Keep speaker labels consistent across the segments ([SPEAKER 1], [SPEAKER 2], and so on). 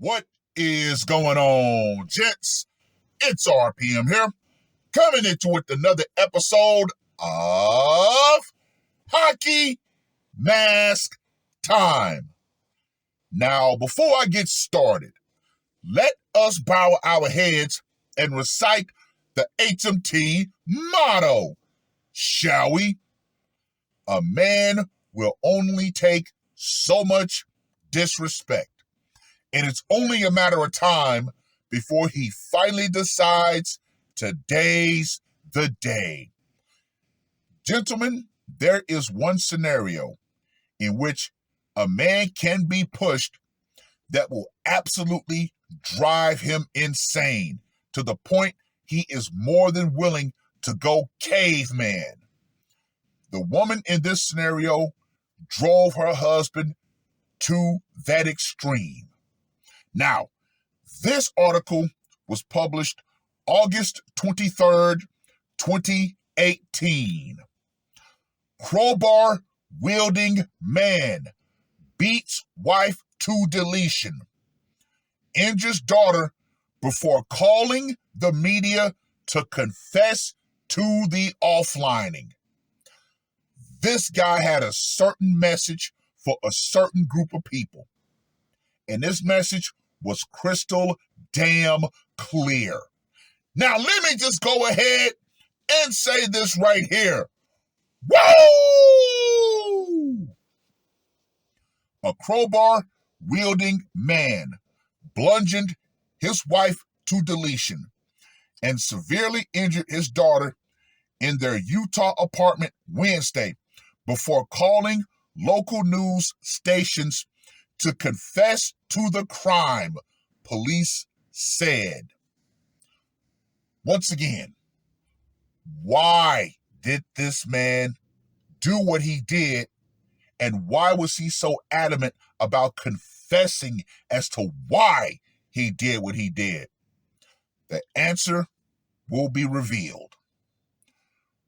[SPEAKER 1] What is going on, gents? It's R.P.M. here, coming into with another episode of Hockey Mask Time. Now, before I get started, let us bow our heads and recite the HMT motto, shall we? A man will only take so much disrespect, and it's only a matter of time before he finally decides today's the day. Gentlemen, there is one scenario in which a man can be pushed that will absolutely drive him insane to the point he is more than willing to go caveman. The woman in this scenario drove her husband to that extreme. Now, this article was published August 23rd, 2018. Crowbar-wielding man beats wife to deletion. Injures daughter before calling the media to confess to the offlining. This guy had a certain message for a certain group of people, and this message was crystal damn clear. Now, let me just go ahead and say this right here. Woo! A crowbar-wielding man bludgeoned his wife to deletion and severely injured his daughter in their Utah apartment Wednesday before calling local news stations to confess to the crime, police said. Once again, why did this man do what he did, and why was he so adamant about confessing as to why he did what he did? The answer will be revealed.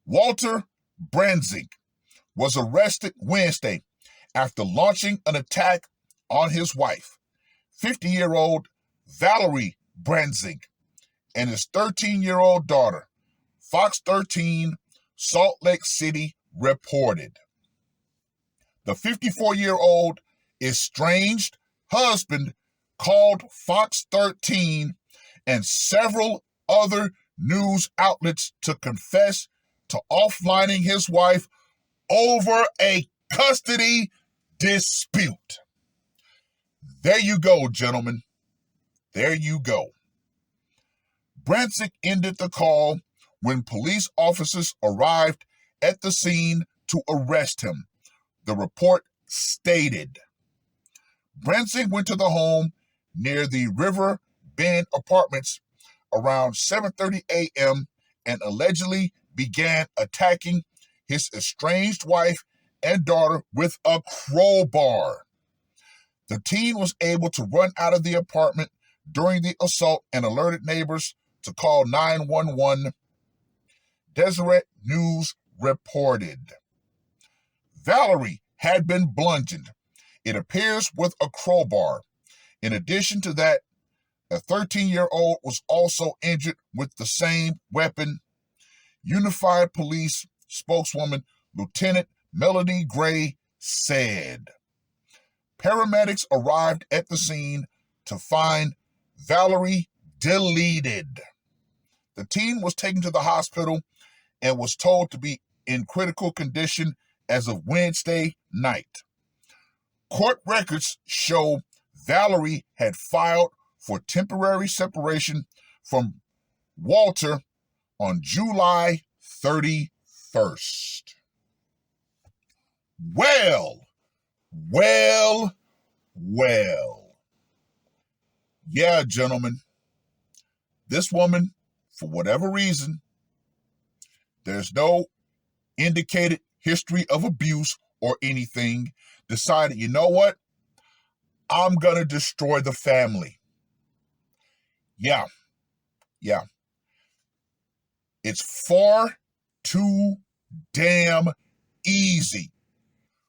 [SPEAKER 1] Walter Brenzig was arrested Wednesday after launching an attack on his wife, 50-year-old Valerie Brenzig, and his 13-year-old daughter, Fox 13 Salt Lake City reported. The 54-year-old estranged husband called Fox 13 and several other news outlets to confess to offlining his wife over a custody dispute. There you go, gentlemen. There you go. Brenzig ended the call when police officers arrived at the scene to arrest him, the report stated. Brenzig went to the home near the River Bend Apartments around 7:30 a.m. and allegedly began attacking his estranged wife and daughter with a crowbar. The teen was able to run out of the apartment during the assault and alerted neighbors to call 911. Deseret News reported. Valerie had been bludgeoned, it appears, with a crowbar. In addition to that, a 13-year-old was also injured with the same weapon. Unified Police spokeswoman Lieutenant Melody Gray said. Paramedics arrived at the scene to find Valerie deleted. The teen was taken to the hospital and was told to be in critical condition as of Wednesday night. Court records show Valerie had filed for temporary separation from Walter on July 31st. Well. Yeah, gentlemen, this woman, for whatever reason, there's no indicated history of abuse or anything, decided, you know what? I'm going to destroy the family. Yeah. It's far too damn easy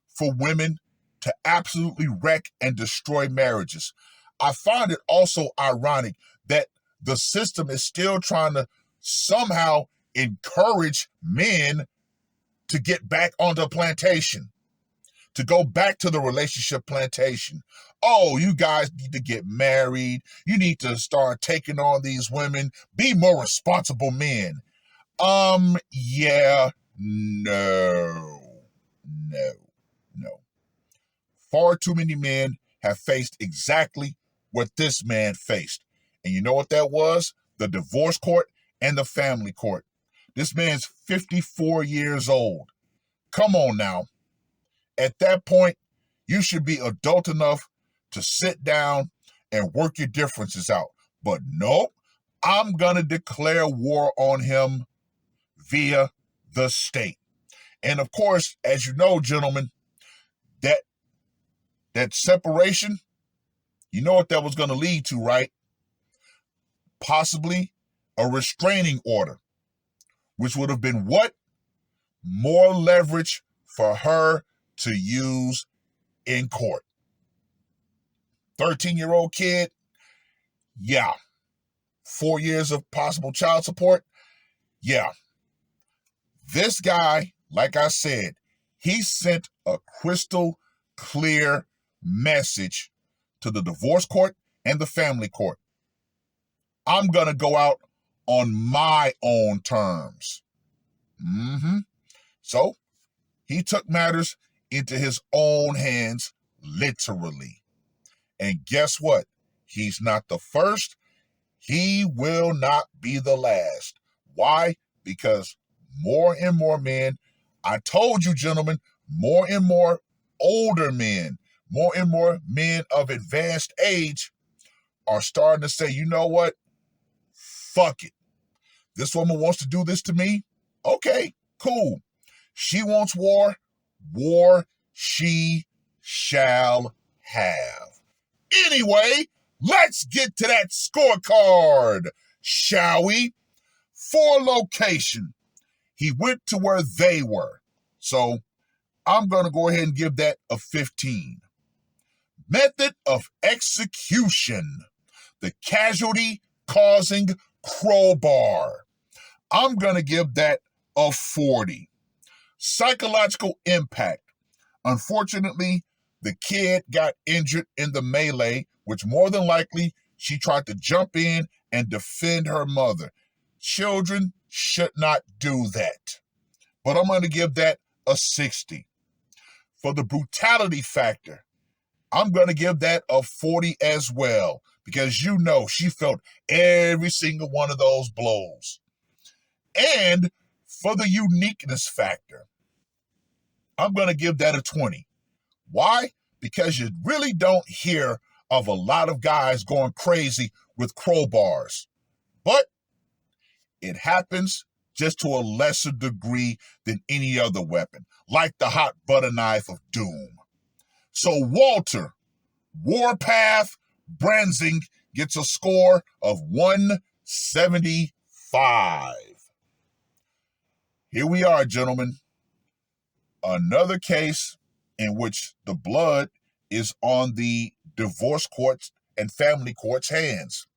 [SPEAKER 1] for women to absolutely wreck and destroy marriages. I find it also ironic that the system is still trying to somehow encourage men to get back onto a plantation, to go back to the relationship plantation. Oh, you guys need to get married. You need to start taking on these women. Be more responsible men. Yeah, no. Far too many men have faced exactly what this man faced. And you know what that was? The divorce court and the family court. This man's 54 years old. Come on now. At that point, you should be adult enough to sit down and work your differences out. But nope, I'm going to declare war on him via the state. And of course, as you know, gentlemen, that separation, you know what that was going to lead to, right? Possibly a restraining order, which would have been what? More leverage for her to use in court. 13-year-old kid, yeah. 4 years of possible child support, yeah. This guy, like I said, he sent a crystal clear message to the divorce court and the family court. I'm going to go out on my own terms. So he took matters into his own hands, literally. And guess what? He's not the first. He will not be the last. Why? Because more and more men, I told you, gentlemen, more and more older men, more and more men of advanced age are starting to say, you know what? Fuck it. This woman wants to do this to me? Okay, cool. She wants war. War she shall have. Anyway, let's get to that scorecard, shall we? For location, he went to where they were. So I'm going to go ahead and give that a 15. Method of execution, the casualty causing crowbar. I'm going to give that a 40. Psychological impact. Unfortunately, the kid got injured in the melee, which more than likely she tried to jump in and defend her mother. Children should not do that. But I'm going to give that a 60. For the brutality factor, I'm going to give that a 40 as well, because you know she felt every single one of those blows. And for the uniqueness factor, I'm going to give that a 20. Why? Because you really don't hear of a lot of guys going crazy with crowbars. But it happens just to a lesser degree than any other weapon, like the hot butter knife of doom. So Walter Warpath Brenzing gets a score of 175. Here we are, gentlemen. Another case in which the blood is on the divorce courts and family courts' hands.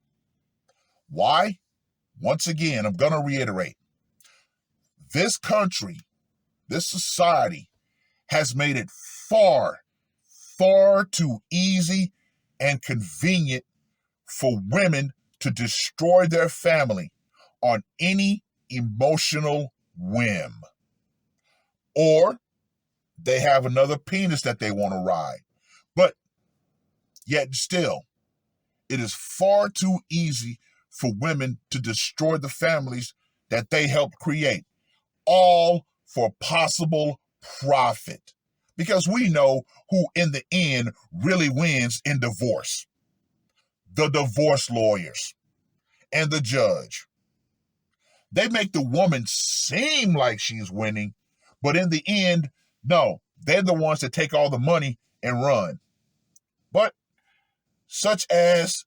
[SPEAKER 1] Why? Once again, I'm going to reiterate. This country, this society has made it far too easy and convenient for women to destroy their family on any emotional whim. Or they have another penis that they want to ride. But yet still, it is far too easy for women to destroy the families that they helped create, all for possible profit. Because we know who in the end really wins in divorce. The divorce lawyers and the judge. They make the woman seem like she's winning, but in the end, no, they're the ones that take all the money and run. But such as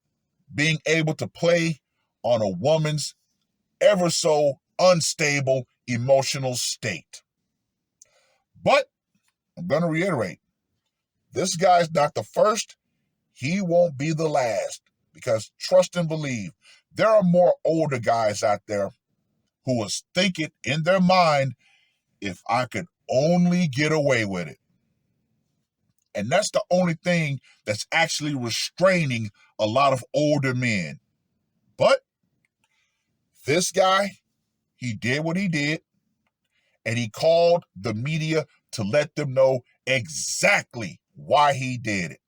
[SPEAKER 1] being able to play on a woman's ever so unstable emotional state. But I'm going to reiterate, this guy's not the first. he won't be the last, because trust and believe, there are more older guys out there who was thinking in their mind, if I could only get away with it. And that's the only thing that's actually restraining a lot of older men. But this guy, he did what he did, and he called the media to let them know exactly why he did it.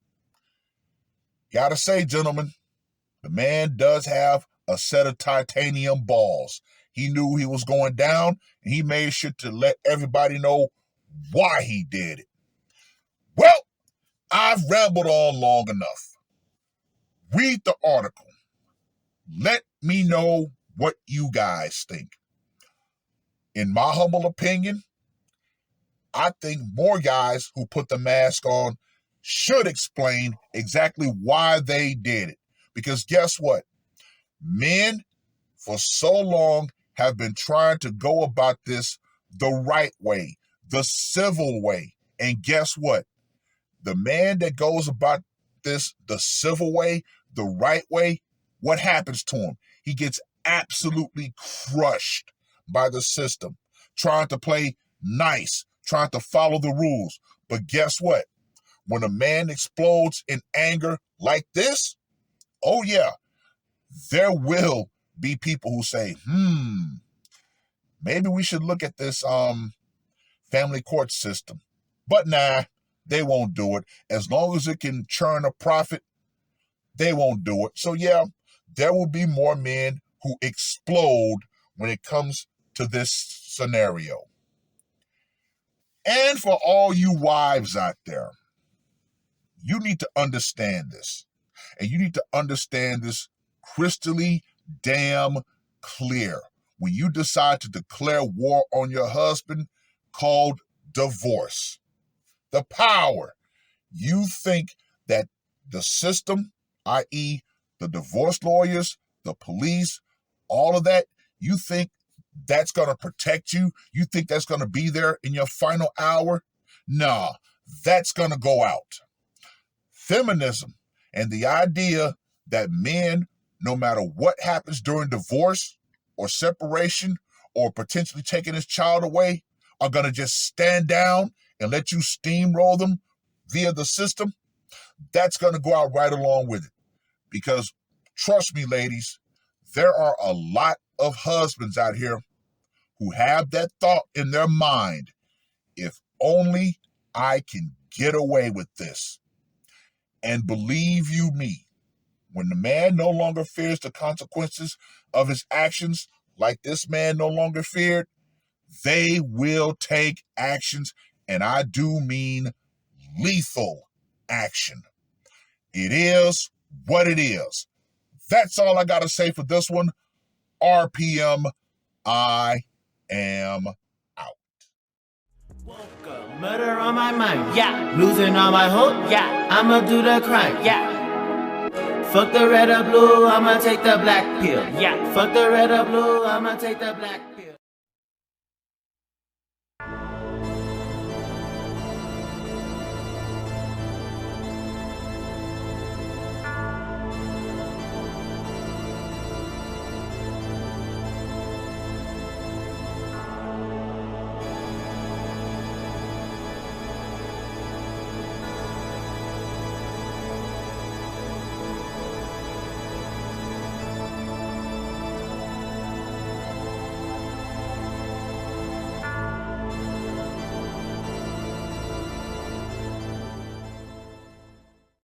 [SPEAKER 1] Gotta say, gentlemen, the man does have a set of titanium balls. He knew he was going down, and he made sure to let everybody know why he did it. Well, I've rambled on long enough. Read the article. Let me know what you guys think. In my humble opinion, I think more guys who put the mask on should explain exactly why they did it. Because guess what? Men for so long have been trying to go about this the right way, the civil way. And guess what? The man that goes about this the civil way, the right way, what happens to him? He gets absolutely crushed by the system, trying to play nice, trying to follow the rules. But guess what? When a man explodes in anger like this, oh yeah, there will be people who say, maybe we should look at this family court system. But nah, they won't do it. As long as it can churn a profit, they won't do it. So yeah, there will be more men who explode when it comes to this scenario. And for all you wives out there, you need to understand this. And you need to understand this crystally damn clear. When you decide to declare war on your husband, called divorce. The power. You think that the system, i.e., the divorce lawyers, the police, all of that, you think that's going to protect you? You think that's going to be there in your final hour? Nah, that's going to go out. Feminism and the idea that men, no matter what happens during divorce or separation or potentially taking his child away, are going to just stand down and let you steamroll them via the system, that's going to go out right along with it. Because trust me, ladies, there are a lot of husbands out here who have that thought in their mind, if only I can get away with this. And believe you me, when the man no longer fears the consequences of his actions, like this man no longer feared, they will take actions, and I do mean lethal action. It is what it is. That's all I got to say for this one. R.P.M. I am out.
[SPEAKER 2] Woke up, murder on my mind, yeah. Losing all my hope, yeah. I'ma do the crime, yeah. Fuck the red or blue, I'ma take the black pill, yeah. Fuck the red or blue, I'ma take the black pill.